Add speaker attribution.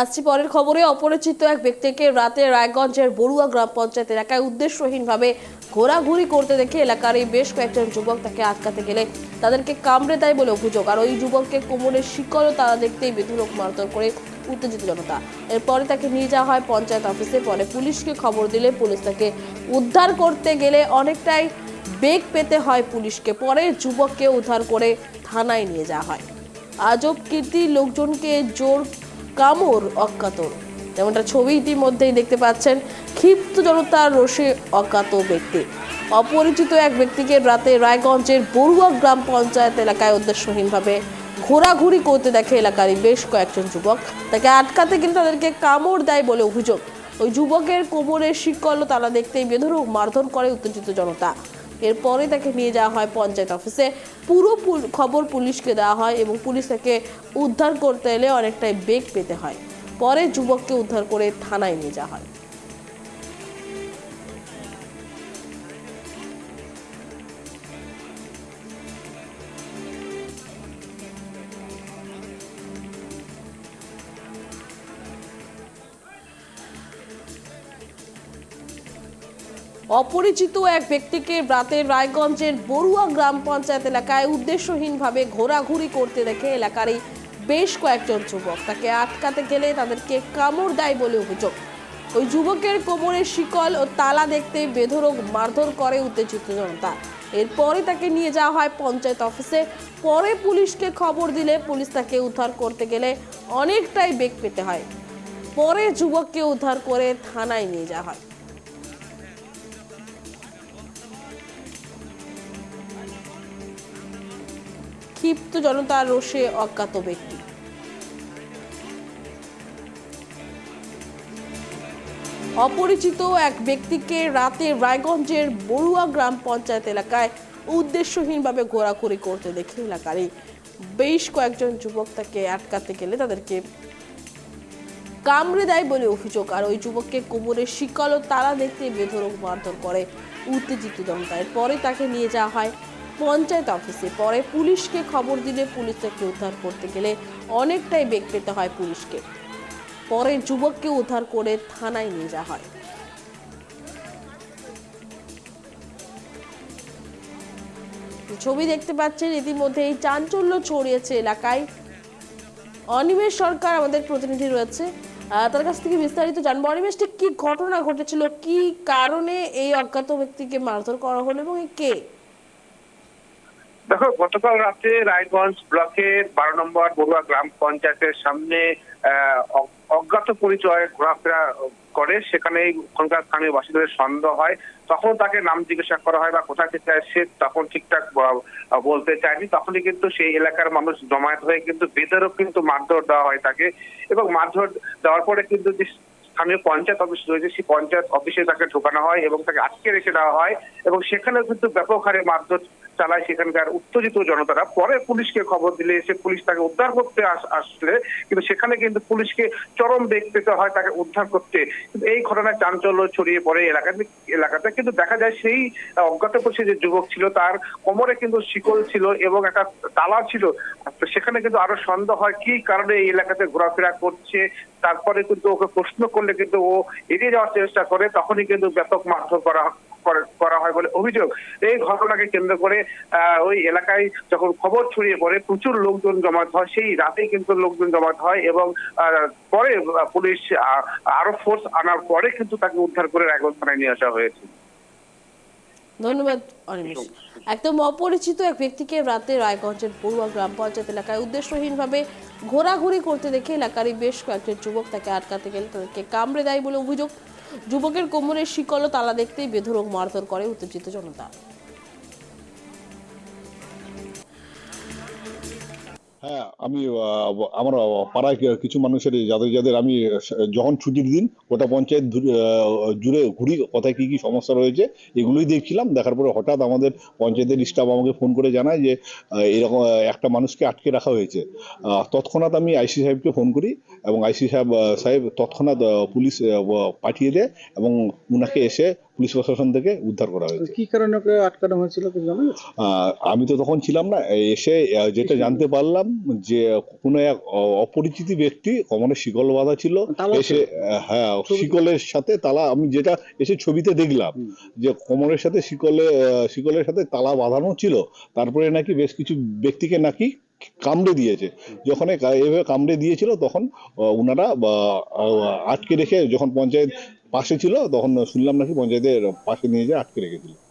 Speaker 1: আসছি পরের খবরে। অপরিচিত এক ব্যক্তিকে রাতে রায়গঞ্জের বড়ুয়া গ্রাম পঞ্চায়েত এলাকায় উদ্দেশ্যহীনভাবে ঘোরাঘুরি করতে দেখে এলাকারই বেশ কয়েকজন যুবক তাকে আটকাতে গেলে তাদেরকে কামড়ে দেয় বলে অভিযোগ। আর ওই যুবককে কোমরের শিকল তারা দেখতেই বেধড়ক মারধর করে উত্তেজিত জনতা। এরপরে তাকে নিয়ে যাওয়া হয় পঞ্চায়েত অফিসে। পরে পুলিশকে খবর দিলে পুলিশ তাকে উদ্ধার করতে গেলে অনেকটাই বেগ পেতে হয় পুলিশকে। পরে যুবককে উদ্ধার করে থানায় নিয়ে যাওয়া হয়। আজব কীর্তি লোকজনকে জোর কামড় অজ্ঞাতর, যেমনটা ছবি ইতিমধ্যেই দেখতে পাচ্ছেন। ক্ষিপ্ত জনতার রোষে অজ্ঞাত ব্যক্তি। অপরিচিত এক ব্যক্তিকে রাতে রায়গঞ্জের বড়ুয়া গ্রাম পঞ্চায়েত এলাকায় উদ্দেশ্যহীনভাবে ঘোরাঘুরি করতে দেখে এলাকারই বেশ কয়েকজন যুবক। তাকে আটকাতে গেলে তাদেরকে কামড় দেয় বলে অভিযোগ। ওই যুবকের কোমরের শিকল তারা দেখতেই বেধড়ক মারধর করে উত্তেজিত জনতা। এরপরে তাকে নিয়ে যাওয়া হয় পঞ্চায়েত অফিসে। পুরো খবর পুলিশকে দেওয়া হয় এবং পুলিশ তাকে উদ্ধার করতে এলে অনেকটাই বেগ পেতে হয়। পরে যুবককে উদ্ধার করে থানায় নিয়ে যাওয়া হয়। অপরিচিত এক ব্যক্তিকে রাতে রায়গঞ্জের বড়ুয়া গ্রাম পঞ্চায়েত এলাকায় উদ্দেশ্যহীনভাবে ঘোরাঘুরি করতে দেখে এলাকারই বেশ কয়েকজন যুবক। তাকে আটকাতে গেলে তাদেরকে কামড় দেয় বলে অভিযোগ। ওই যুবকের কোমরের শিকল ও তালা দেখতে বেধড়ক মারধর করে উত্তেজিত জনতা। এরপরে তাকে নিয়ে যাওয়া হয় পঞ্চায়েত অফিসে। পরে পুলিশকে খবর দিলে পুলিশ তাকে উদ্ধার করতে গেলে অনেকটাই বেগ পেতে হয়। পরে যুবককে উদ্ধার করে থানায় নিয়ে যাওয়া হয়। ক্ষিপ্ত জনতার রোষে অজ্ঞাত ব্যক্তি। অপরিচিত এক ব্যক্তিকে রাতে রায়গঞ্জের বড়ুয়া গ্রাম পঞ্চায়েত এলাকায় উদ্দেশ্যহীনভাবে ঘোরাঘুরি করতে দেখে এলাকারই বেশ কয়েকজন যুবক তাকে আটকাতে গেলে তাদেরকে কামড়ে দেয় বলে অভিযোগ। আর ওই যুবককে কোমরের শিকল ও তালা দেখতে বেধড়ক মারধর করে উত্তেজিত জনতা। এরপরে তাকে নিয়ে যাওয়া হয় পঞ্চায়েত অফিসে। পরে পুলিশকে খবর দিলে পুলিশ তাকে উদ্ধার করতে গেলে অনেকটাই বেগ পেতে হয় পুলিশকে। পরে যুবককে উদ্ধার করে থানায় নিয়ে যাওয়া হয়। ছবি দেখতে পাচ্ছেন ইতিমধ্যে এই চাঞ্চল্য ছড়িয়েছে এলাকায়। অনিমেষ সরকার আমাদের প্রতিনিধি রয়েছে, তার কাছ থেকে বিস্তারিত জানবো। অনিমেষ, ঠিক কি ঘটনা ঘটেছিল, কি কারণে এই অজ্ঞাত ব্যক্তিকে মারধর করা হলো এবং কে?
Speaker 2: দেখো, গতকাল রাতে রায়গঞ্জ ব্লকের 12 নম্বর বড়ুয়া গ্রাম পঞ্চায়েতের সামনে অজ্ঞাত পরিচয়ে ঘোরাফেরা করে। সেখানে ওখানকার স্থানীয় বাসিন্দাদের সন্দেহ হয়। তখন তাকে নাম জিজ্ঞাসা করা হয় বা কোথা থেকে আসে, তখন ঠিকঠাক বলতে চায়নি। তখনই কিন্তু সেই এলাকার মানুষ জমায়েত হয়ে কিন্তু বেধড়ক কিন্তু মারধর দেওয়া হয় তাকে। এবং মারধর দেওয়ার পরে কিন্তু যে স্থানীয় পঞ্চায়েত অফিস রয়েছে সেই পঞ্চায়েত অফিসে তাকে ঢোকানো হয় এবং তাকে আটকে রেখে দেওয়া হয়। এবং সেখানে কিন্তু ব্যাপক হারে মারধর চালায় সেখানকার উত্তেজিত জনতারা। পরে পুলিশকে খবর দিলে এসে পুলিশ তাকে উদ্ধার করতে আসলে কিন্তু সেখানে কিন্তু পুলিশকে চরম বেগ পেতে হয় তাকে উদ্ধার করতে। কিন্তু এই ঘটনায় চাঞ্চল্য ছড়িয়ে পড়ে এলাকাতে। কিন্তু দেখা যায় সেই অজ্ঞাত পরিচয় যে যুবক ছিল তার কোমরে কিন্তু শিকল ছিল এবং একটা তালা ছিল। সেখানে কিন্তু আরো সন্দেহ হয় কি কারণে এই এলাকাতে ঘোরাফেরা করছে। তারপরে কিন্তু ওকে প্রশ্ন করলে কিন্তু ও এড়িয়ে যাওয়ার চেষ্টা করে। তখনই কিন্তু ব্যাপক মারধর করা হয় বলে অভিযোগ। এই ঘটনাকে কেন্দ্র করে ওই এলাকায় যখন খবর ছড়িয়ে পড়ে প্রচুর লোকজন জমায়েত হয়। সেই রাতেই কিন্তু লোকজন জমায়েত হয় এবং পরে পুলিশ আরো ফোর্স আনার পরে কিন্তু তাকে উদ্ধার করে রায়গঞ্জ থানায় নিয়ে আসা হয়েছে।
Speaker 1: ধন্যবাদ অনিমেষ। একদম অপরিচিত এক ব্যক্তিকে রাতে রায়গঞ্জের বড়ুয়া গ্রাম পঞ্চায়েত এলাকায় উদ্দেশ্যহীনভাবে ঘোরাঘুরি করতে দেখে এলাকারই বেশ কয়েকজন যুবক তাকে আটকাতে গেলে তাদেরকে কামড়ে দেয় বলে অভিযোগ। যুবকের কোমরের শিকল ও তালা দেখতেই বেধড়ক মারধর করে উত্তেজিত জনতা।
Speaker 3: হ্যাঁ, আমি আমার পাড়ায় কিছু মানুষের যাদের যাদের আমি যখন ছুটির দিন গোটা পঞ্চায়েত জুড়ে ঘুরি, কোথায় কি কি সমস্যা রয়েছে এগুলোই দেখছিলাম। দেখার পরে হঠাৎ আমাদের পঞ্চায়েতের স্টাফ আমাকে ফোন করে জানায় যে এরকম একটা মানুষকে আটকে রাখা হয়েছে। তৎক্ষণাৎ আমি আইসি সাহেবকে ফোন করি এবং আইসি সাহেব তৎক্ষণাৎ পুলিশ পাঠিয়ে দেয় এবং উনাকে এসে পুলিশ প্রশাসন থেকে উদ্ধার করা হয়েছে।
Speaker 4: কি কারণে ওকে আটকানো হয়েছিল কিছু জানা গেছে?
Speaker 3: আমি তো তখন ছিলাম না, এসে যেটা জানতে পারলাম যে কোনো এক অপরিচিত ব্যক্তি কোমরে শিকল বাঁধা ছিল,
Speaker 4: তালা
Speaker 3: এসে
Speaker 4: ছিল?
Speaker 3: হ্যাঁ
Speaker 4: ছবি-
Speaker 3: শিকলের সাথে তালা, আমি যেটা এসে ছবিতে দেখলাম
Speaker 4: হুম।
Speaker 3: যে কোমরের সাথে শিকলের সাথে তালা বাঁধানো ছিল। তারপরে নাকি বেশ কিছু ব্যক্তিকে নাকি কামড়ে দিয়েছে। যখন এভাবে কামড়ে দিয়েছিল তখন ওনারা আটকে রেখে, যখন পঞ্চায়েত পাশে ছিল তখন শুনলাম নাকি পঞ্চায়েতের পাশে নিয়ে যেয়ে আটকে রেখেছিল।